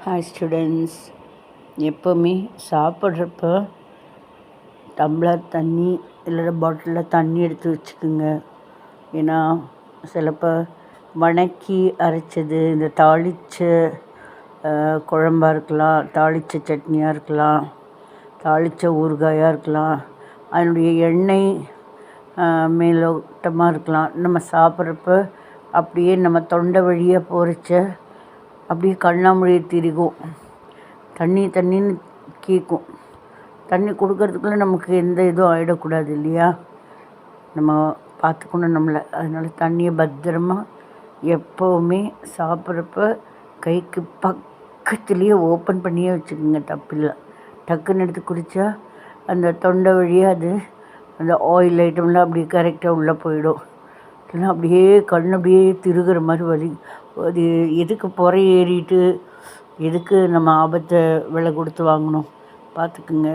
Hi students, எப்போவுமே சாப்பிட்றப்ப tumbler தண்ணி இல்லைன்னா பாட்டிலில் தண்ணி எடுத்து வச்சுக்குங்க. ஏன்னா சிலப்போ வணக்கி அரைச்சது இந்த தாளித்த குழம்பாக இருக்கலாம், தாளித்த சட்னியாக இருக்கலாம், தாளித்த ஊறுகாயாக இருக்கலாம், அதனுடைய எண்ணெய் மேலோட்டமாக இருக்கலாம். நம்ம சாப்பிட்றப்ப அப்படியே நம்ம தொண்டை வழியாக போகிறச்ச அப்படியே கண்ணாமொழியை திரிகும், தண்ணின்னு கேட்கும். தண்ணி கொடுக்கறதுக்குள்ளே நமக்கு எந்த இதுவும் ஆகிடக்கூடாது இல்லையா? நம்ம பார்த்துக்கணும் நம்மளை. அதனால் தண்ணியை பத்திரமா எப்போவுமே சாப்பிட்றப்ப கைக்கு பக்கத்துலேயே ஓப்பன் பண்ணியே வச்சுக்கோங்க, தப்பில்லை. டக்குன்னு எடுத்து குடித்தா அந்த தொண்டை வழியாக அது அந்த ஆயில் ஐட்டம்லாம் அப்படியே கரெக்டாக உள்ளே போயிடும். இல்லைன்னா அப்படியே கண் அப்படியே திருகிற மாதிரி வலி. அது எதுக்கு புறை ஏறிட்டு எதுக்கு நம்ம ஆபத்தை விலை கொடுத்து வாங்கணும்? பார்த்துக்குங்க.